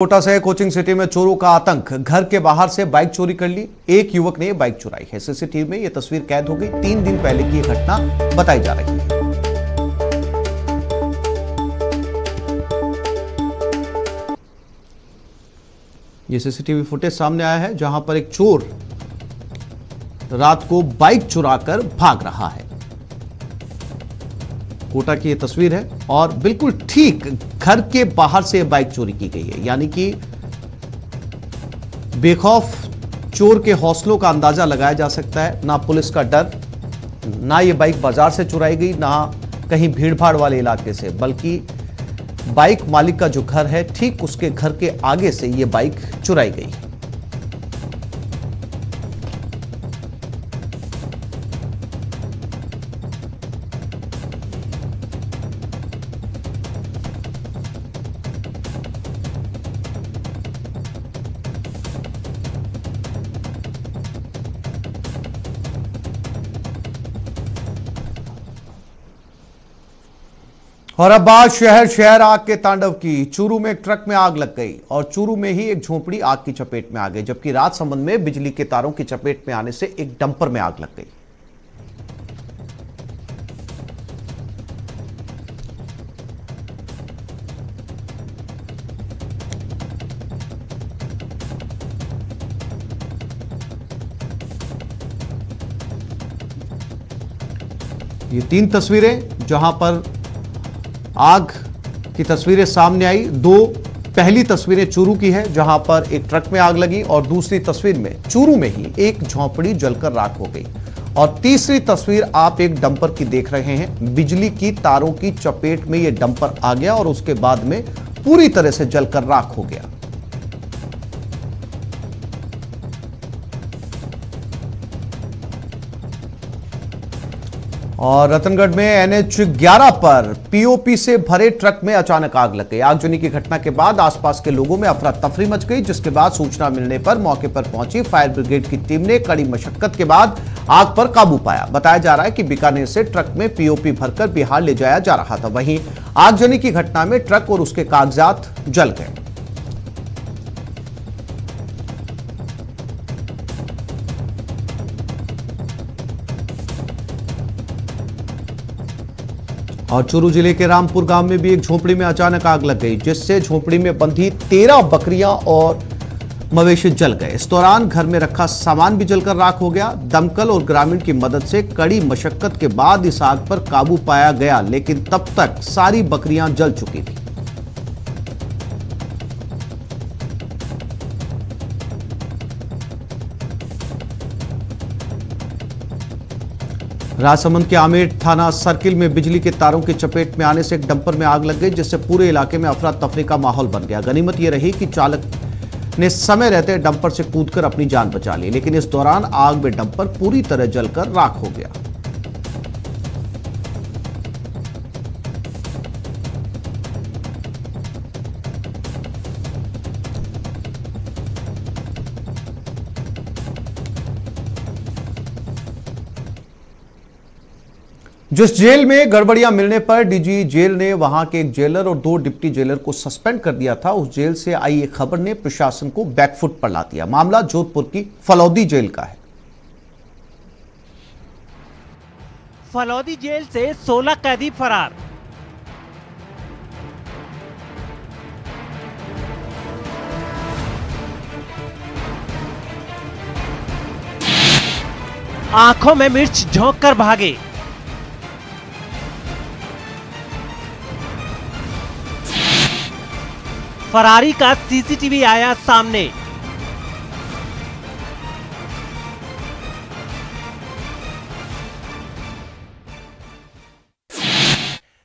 कोटा से coaching city में चोरों का आतंक। घर के बाहर से बाइक चोरी कर ली। एक युवक ने बाइक चुराई है। सीसीटीवी में यह तस्वीर कैद हो गई। 3 दिन पहले की यह घटना बताई जा रही है। यह सीसीटीवी फुटेज सामने आया है जहां पर एक चोर रात को बाइक चुराकर भाग रहा है। कोटा की यह तस्वीर है और बिल्कुल ठीक घर के बाहर से बाइक चोरी की गई है। यानी कि बेखौफ चोर के हौसलों का अंदाजा लगाया जा सकता है। ना पुलिस का डर, ना ये बाइक बाजार से चुराई गई, ना कहीं भीड़भाड़ वाले इलाके से, बल्कि बाइक मालिक का जो घर है ठीक उसके घर के आगे से ये बाइक चुराई गई। और अब बात शहर आग के तांडव की। चूरू में एक ट्रक में आग लग गई और चूरू में ही एक झोपड़ी आग की चपेट में आ गई, जबकि राजसमंद में बिजली के तारों की चपेट में आने से एक डंपर में आग लग गई। ये 3 तस्वीरें जहां पर आग की तस्वीरें सामने आई। 2 पहली तस्वीरें चूरू की है जहां पर एक ट्रक में आग लगी और दूसरी तस्वीर में चूरू में ही एक झोंपड़ी जलकर राख हो गई और तीसरी तस्वीर आप एक डंपर की देख रहे हैं। बिजली की तारों की चपेट में यह डंपर आ गया और उसके बाद में पूरी तरह से जलकर राख हो गया। और रतनगढ़ में NH 11 पर पीओपी से भरे ट्रक में अचानक आग लग गई। आगजनी की घटना के बाद आसपास के लोगों में अफरा तफरी मच गई, जिसके बाद सूचना मिलने पर मौके पर पहुंची फायर ब्रिगेड की टीम ने कड़ी मशक्कत के बाद आग पर काबू पाया। बताया जा रहा है कि बीकानेर से ट्रक में पीओपी भरकर बिहार ले जाया जा रहा था। वहीं आगजनी की घटना में ट्रक और उसके कागजात जल गए। और चूरू जिले के रामपुर गांव में भी एक झोपड़ी में अचानक आग लग गई, जिससे झोपड़ी में बंधी 13 बकरियां और मवेशी जल गए। इस दौरान घर में रखा सामान भी जलकर राख हो गया। दमकल और ग्रामीण की मदद से कड़ी मशक्कत के बाद इस आग पर काबू पाया गया, लेकिन तब तक सारी बकरियां जल चुकी थी। राजसमंद के आमेर थाना सर्किल में बिजली के तारों की चपेट में आने से एक डंपर में आग लग गई, जिससे पूरे इलाके में अफरा तफरी का माहौल बन गया। गनीमत यह रही कि चालक ने समय रहते डंपर से कूदकर अपनी जान बचा ली, लेकिन इस दौरान आग में डंपर पूरी तरह जलकर राख हो गया। जिस जेल में गड़बड़ियां मिलने पर डीजी जेल ने वहां के एक जेलर और 2 डिप्टी जेलर को सस्पेंड कर दिया था, उस जेल से आई एक खबर ने प्रशासन को बैकफुट पर ला दिया। मामला जोधपुर की फलौदी जेल का है। फलौदी जेल से 16 कैदी फरार। आंखों में मिर्च झोंककर भागे। फरारी का सीसीटीवी आया सामने।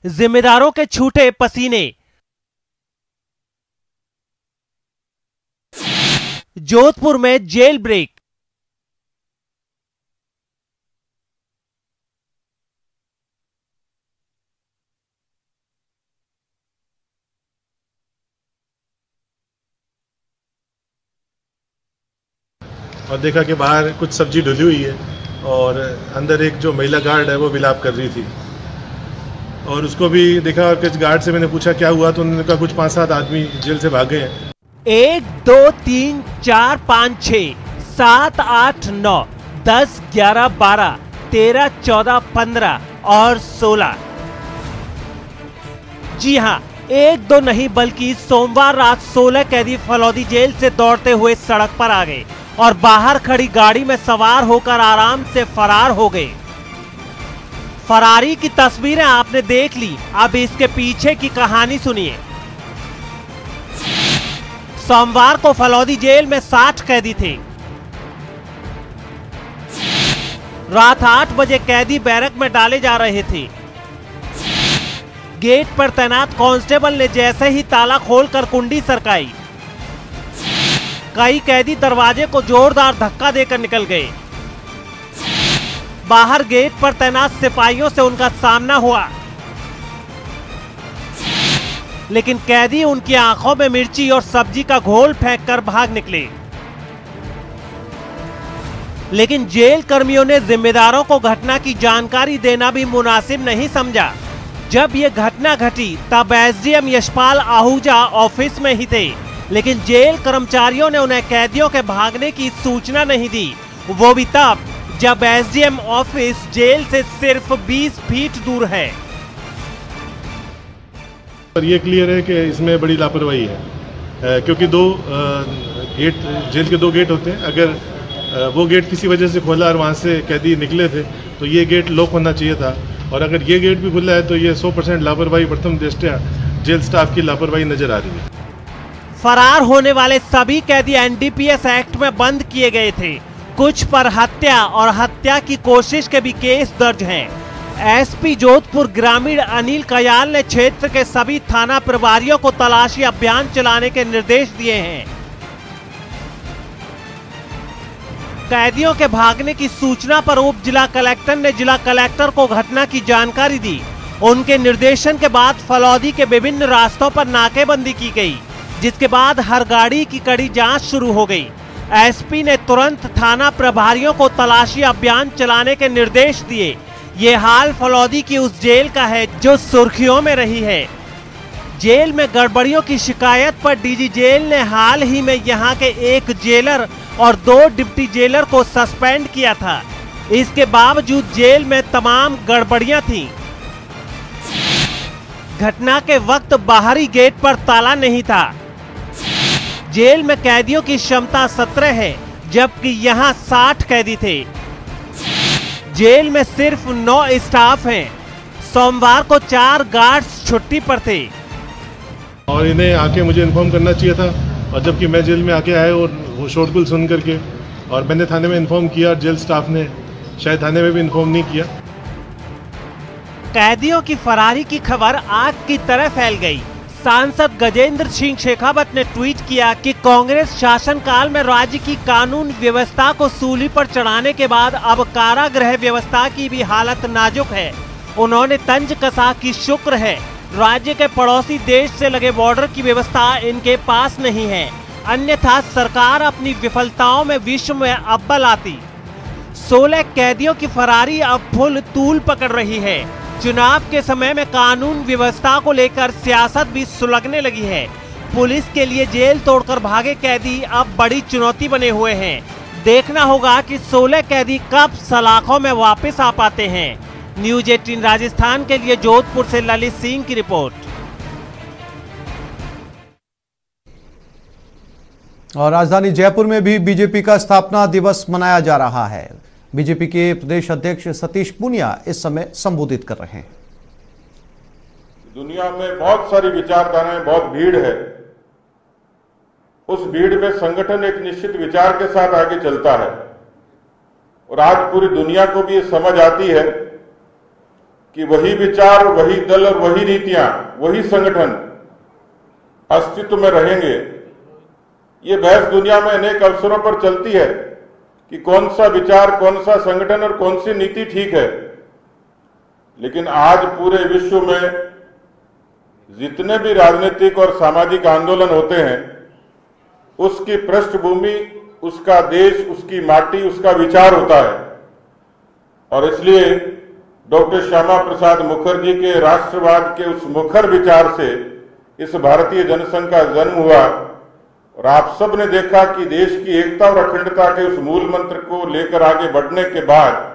जिम्मेदारों के छूटे पसीने। जोधपुर में जेल ब्रेक। और देखा कि बाहर कुछ सब्जी डुली हुई है और अंदर एक जो महिला गार्ड है वो विलाप कर रही थी। और उसको भी देखा और कुछ गार्ड से मैंने पूछा क्या हुआ, तो उन्होंने कहा कुछ 5-7 आदमी जेल से भागे हैं। 1 2 3 4 5 6 7 8 9 10 11 12 13 14 15 और 16। जी हां, 1 2 नहीं बल्कि सोमवार रात 16 कैदी फलौदी जेल से दौड़ते हुए सड़क पर आ गए और बाहर खड़ी गाड़ी में सवार होकर आराम से फरार हो गए। फरारी की तस्वीरें आपने देख ली, अब इसके पीछे की कहानी सुनिए। सोमवार को फलौदी जेल में 60 कैदी थे। रात 8 बजे कैदी बैरक में डाले जा रहे थे। गेट पर तैनात कांस्टेबल ने जैसे ही ताला खोलकर कुंडी सरकाई, कई कैदी दरवाजे को जोरदार धक्का देकर निकल गए। बाहर गेट पर तैनात सिपाहियों से उनका सामना हुआ, लेकिन कैदी उनकी आंखों में मिर्ची और सब्जी का घोल फेंककर भाग निकले। लेकिन जेल कर्मियों ने जिम्मेदारों को घटना की जानकारी देना भी मुनासिब नहीं समझा। जब ये घटना घटी तब एसडीएम यशपाल आहूजा ऑफिस में ही थे, लेकिन जेल कर्मचारियों ने उन्हें कैदियों के भागने की सूचना नहीं दी, वो भी तब जब एसडीएम ऑफिस जेल से सिर्फ 20 फीट दूर है। पर ये क्लियर है कि इसमें बड़ी लापरवाही है, क्योंकि जेल के 2 गेट होते हैं। अगर वो गेट किसी वजह से खोला और वहाँ से कैदी निकले थे तो ये गेट लॉक होना चाहिए था, और अगर ये गेट भी खुला है तो ये 100% लापरवाही, प्रथम दृष्टया जेल स्टाफ की लापरवाही नजर आ रही है। फरार होने वाले सभी कैदी एनडीपीएस एक्ट में बंद किए गए थे। कुछ पर हत्या और हत्या की कोशिश के भी केस दर्ज हैं। एसपी जोधपुर ग्रामीण अनिल कयाल ने क्षेत्र के सभी थाना प्रभारियों को तलाशी अभियान चलाने के निर्देश दिए हैं। कैदियों के भागने की सूचना पर उप जिला कलेक्टर ने जिला कलेक्टर को घटना की जानकारी दी। उनके निर्देशन के बाद फलौदी के विभिन्न रास्तों पर नाकेबंदी की गई, जिसके बाद हर गाड़ी की कड़ी जांच शुरू हो गई। एसपी ने तुरंत थाना प्रभारियों को तलाशी अभियान चलाने के निर्देश दिए। ये हाल फलौदी की उस जेल का है जो सुर्खियों में रही है। जेल में गड़बड़ियों की शिकायत पर डीजी जेल ने हाल ही में यहां के एक जेलर और 2 डिप्टी जेलर को सस्पेंड किया था। इसके बावजूद जेल में तमाम गड़बड़ियां थीं। घटना के वक्त बाहरी गेट पर ताला नहीं था। जेल में कैदियों की क्षमता 17 है, जबकि यहां 60 कैदी थे। जेल में सिर्फ 9 स्टाफ हैं। सोमवार को 4 गार्ड्स छुट्टी पर थे। और इन्हें आके मुझे इन्फॉर्म करना चाहिए था, और जबकि मैं जेल में आके आया और वो शोरगुल सुन करके, और मैंने थाने में इन्फॉर्म किया, जेल स्टाफ ने शायद थाने में भी इन्फॉर्म नहीं किया। कैदियों की फरारी की खबर आग की तरह फैल गई। सांसद गजेंद्र सिंह शेखावत ने ट्वीट किया कि कांग्रेस शासनकाल में राज्य की कानून व्यवस्था को सूली पर चढ़ाने के बाद अब कारागृह व्यवस्था की भी हालत नाजुक है। उन्होंने तंज कसा कि शुक्र है राज्य के पड़ोसी देश से लगे बॉर्डर की व्यवस्था इनके पास नहीं है, अन्यथा सरकार अपनी विफलताओं में विश्व में अव्वल आती। 16 कैदियों की फरारी अब फुल तूल पकड़ रही है। चुनाव के समय में कानून व्यवस्था को लेकर सियासत भी सुलगने लगी है। पुलिस के लिए जेल तोड़कर भागे कैदी अब बड़ी चुनौती बने हुए हैं। देखना होगा कि 16 कैदी कब सलाखों में वापस आ पाते हैं। न्यूज 18 राजस्थान के लिए जोधपुर से ललित सिंह की रिपोर्ट। और राजधानी जयपुर में भी बीजेपी का स्थापना दिवस मनाया जा रहा है। बीजेपी के प्रदेश अध्यक्ष सतीश पूनिया इस समय संबोधित कर रहे हैं। दुनिया में बहुत सारी विचारधाराएं, बहुत भीड़ है। उस भीड़ में संगठन एक निश्चित विचार के साथ आगे चलता है, और आज पूरी दुनिया को भी ये समझ आती है कि वही विचार, वही दल और वही नीतियां, वही संगठन अस्तित्व में रहेंगे। ये बहस दुनिया में अनेक अवसरों पर चलती है कि कौन सा विचार, कौन सा संगठन और कौन सी नीति ठीक है। लेकिन आज पूरे विश्व में जितने भी राजनीतिक और सामाजिक आंदोलन होते हैं, उसकी पृष्ठभूमि, उसका देश, उसकी माटी, उसका विचार होता है। और इसलिए डॉक्टर श्यामा प्रसाद मुखर्जी के राष्ट्रवाद के उस मुखर विचार से इस भारतीय जनसंघ का जन्म हुआ, और आप सब ने देखा कि देश की एकता और अखंडता के उस मूल मंत्र को लेकर आगे बढ़ने के बाद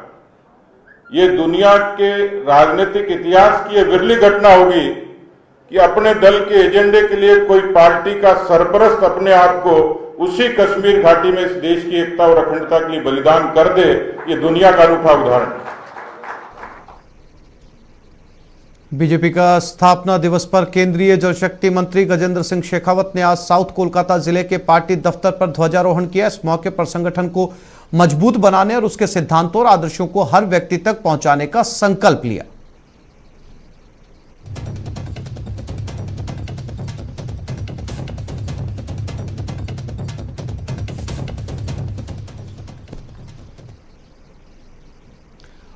ये दुनिया के राजनीतिक इतिहास की यह विरली घटना होगी कि अपने दल के एजेंडे के लिए कोई पार्टी का सरपरस्त अपने आप को उसी कश्मीर घाटी में इस देश की एकता और अखंडता के लिए बलिदान कर दे। ये दुनिया का अनूठा उदाहरण है। बीजेपी का स्थापना दिवस पर केंद्रीय जल शक्ति मंत्री गजेंद्र सिंह शेखावत ने आज साउथ कोलकाता जिले के पार्टी दफ्तर पर ध्वजारोहण किया। इस मौके पर संगठन को मजबूत बनाने और उसके सिद्धांतों और आदर्शों को हर व्यक्ति तक पहुंचाने का संकल्प लिया।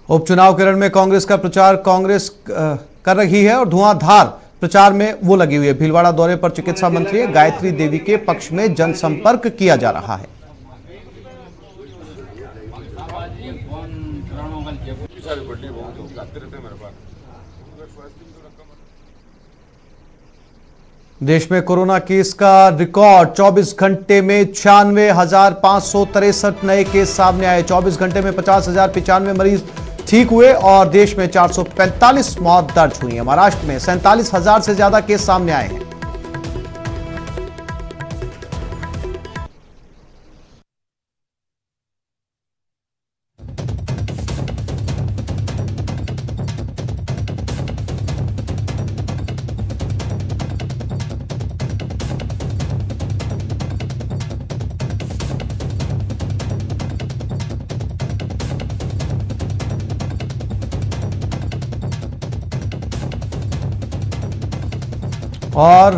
उपचुनाव के रण में कांग्रेस का प्रचार कांग्रेस कर रही है और धुआंधार प्रचार में वो लगी हुई है। भीलवाड़ा दौरे पर चिकित्सा मंत्री गायत्री देवी के पक्ष में जनसंपर्क किया जा रहा है। देश में कोरोना केस का रिकॉर्ड 24 घंटे में 96,563 नए केस सामने आए। 24 घंटे में 50,095 मरीज ठीक हुए और देश में 445 मौत दर्ज हुई है। महाराष्ट्र में 47,000 से ज्यादा केस सामने आए हैं। और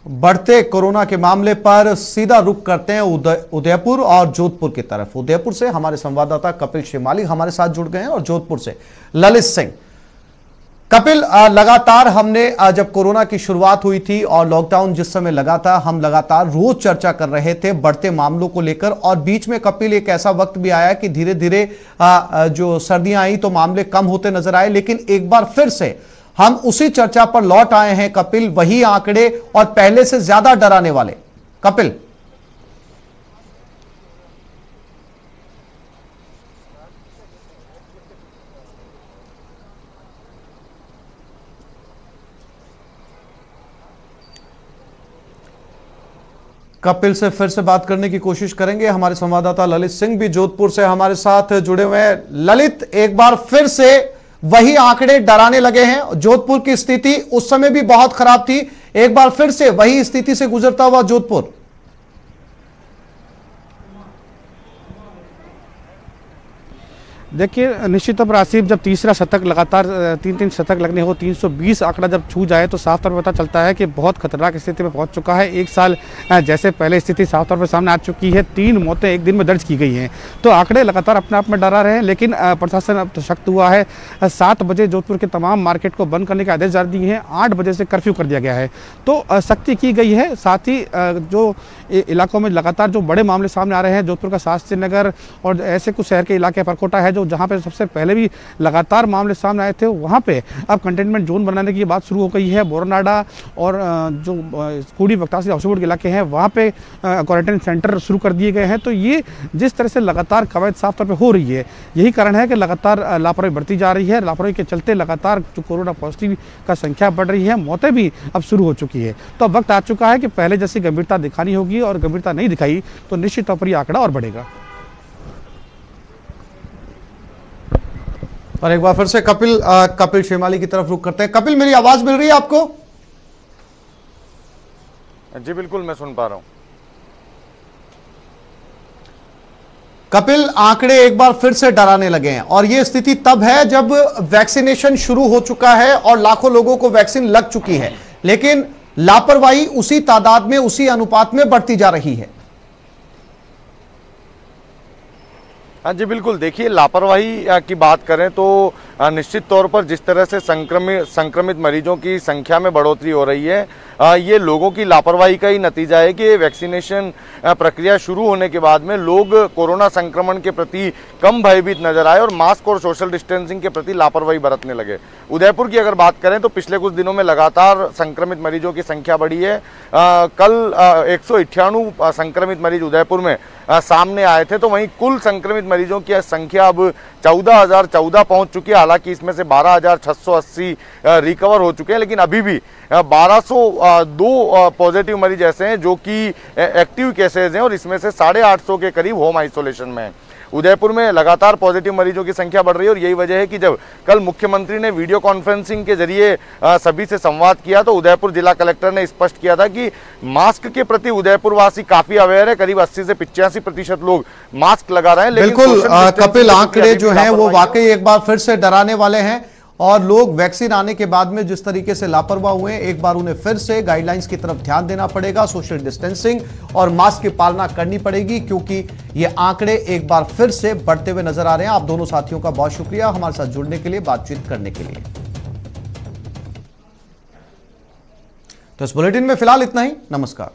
बढ़ते कोरोना के मामले पर सीधा रुख करते हैं उदयपुर और जोधपुर की तरफ। उदयपुर से हमारे संवाददाता कपिल शिमाली हमारे साथ जुड़ गए हैं और जोधपुर से ललित सिंह। कपिल, लगातार हमने जब कोरोना की शुरुआत हुई थी और लॉकडाउन जिस समय लगा था, हम लगातार रोज चर्चा कर रहे थे बढ़ते मामलों को लेकर और बीच में कपिल एक ऐसा वक्त भी आया कि धीरे धीरे जो सर्दियां आई तो मामले कम होते नजर आए, लेकिन एक बार फिर से हम उसी चर्चा पर लौट आए हैं कपिल, वही आंकड़े और पहले से ज्यादा डराने वाले। कपिल, कपिल से फिर से बात करने की कोशिश करेंगे। हमारे संवाददाता ललित सिंह भी जोधपुर से हमारे साथ जुड़े हुए हैं। ललित, एक बार फिर से वही आंकड़े डराने लगे हैं। जोधपुर की स्थिति उस समय भी बहुत खराब थी, एक बार फिर से वही स्थिति से गुजरता हुआ जोधपुर। देखिए, निश्चित तौर पर आसिफ, जब तीसरा शतक लगातार तीन शतक लगने हो, 320 आंकड़ा जब छू जाए तो साफ तौर पर पता चलता है कि बहुत खतरनाक स्थिति में पहुंच चुका है। एक साल जैसे पहले स्थिति साफ तौर पर सामने आ चुकी है। 3 मौतें एक दिन में दर्ज की गई हैं। तो आंकड़े लगातार अपने आप में डरा रहे हैं, लेकिन प्रशासन अब तो सख्त हुआ है। 7 बजे जोधपुर के तमाम मार्केट को बंद करने के आदेश जारी दिए हैं। 8 बजे से कर्फ्यू कर दिया गया है। तो सख्ती की गई है। साथ ही जो इलाकों में लगातार जो बड़े मामले सामने आ रहे हैं, जोधपुर का शास्त्री नगर और ऐसे कुछ शहर के इलाके परकोटा है जो जहां पे सबसे पहले भी लगातार मामले सामने आए थे, वहां पे अब कंटेनमेंट जोन बनाने की बात शुरू हो गई है। बोरनाडा और जो कूड़ी बक्तासी हाउसबोट के इलाके हैं वहां पे क्वारंटाइन सेंटर शुरू कर दिए गए हैं। तो ये जिस तरह से लगातार कवायद साफ तौर पर हो रही है, यही कारण है कि लगातार लापरवाही बढ़ती जा रही है। लापरवाही के चलते लगातार जो कोरोना पॉजिटिव का संख्या बढ़ रही है, मौतें भी अब शुरू हो चुकी है। तो अब वक्त आ चुका है कि पहले जैसी गंभीरता दिखानी होगी, और गंभीरता नहीं दिखाई तो निश्चित तौर पर यह आंकड़ा और बढ़ेगा। और एक बार फिर से कपिल शिमाली की तरफ रुख करते हैं। कपिल, मेरी आवाज मिल रही है आपको? जी बिल्कुल, मैं सुन पा रहा हूं। कपिल, आंकड़े एक बार फिर से डराने लगे हैं और यह स्थिति तब है जब वैक्सीनेशन शुरू हो चुका है और लाखों लोगों को वैक्सीन लग चुकी है, लेकिन लापरवाही उसी तादाद में, उसी अनुपात में बढ़ती जा रही है। हाँ जी बिल्कुल, देखिए लापरवाही की बात करें तो निश्चित तौर पर जिस तरह से संक्रमित मरीजों की संख्या में बढ़ोतरी हो रही है, ये लोगों की लापरवाही का ही नतीजा है कि वैक्सीनेशन प्रक्रिया शुरू होने के बाद में लोग कोरोना संक्रमण के प्रति कम भयभीत नजर आए और मास्क और सोशल डिस्टेंसिंग के प्रति लापरवाही बरतने लगे। उदयपुर की अगर बात करें तो पिछले कुछ दिनों में लगातार संक्रमित मरीजों की संख्या बढ़ी है। कल 198 संक्रमित मरीज उदयपुर में सामने आए थे, तो वहीं कुल संक्रमित मरीजों की संख्या अब 14,014 पहुंच चुकी है। हालांकि इसमें से 12,680 रिकवर हो चुके हैं, लेकिन अभी भी 1202 पॉजिटिव मरीज ऐसे हैं जो कि एक्टिव केसेज हैं और इसमें से 850 के करीब होम आइसोलेशन में हैं। उदयपुर में लगातार पॉजिटिव मरीजों की संख्या बढ़ रही है और यही वजह है कि जब कल मुख्यमंत्री ने वीडियो कॉन्फ्रेंसिंग के जरिए सभी से संवाद किया तो उदयपुर जिला कलेक्टर ने स्पष्ट किया था कि मास्क के प्रति उदयपुर वासी काफी अवेयर है। करीब 80 से 85% लोग मास्क लगा रहे हैं। बिल्कुल कपिल, आंकड़े जो हैं वो वाकई एक बार फिर से डराने वाले हैं और लोग वैक्सीन आने के बाद में जिस तरीके से लापरवाह हुए हैं, एक बार उन्हें फिर से गाइडलाइंस की तरफ ध्यान देना पड़ेगा। सोशल डिस्टेंसिंग और मास्क की पालना करनी पड़ेगी, क्योंकि ये आंकड़े एक बार फिर से बढ़ते हुए नजर आ रहे हैं। आप दोनों साथियों का बहुत शुक्रिया हमारे साथ जुड़ने के लिए, बातचीत करने के लिए। तो इस बुलेटिन में फिलहाल इतना ही। नमस्कार।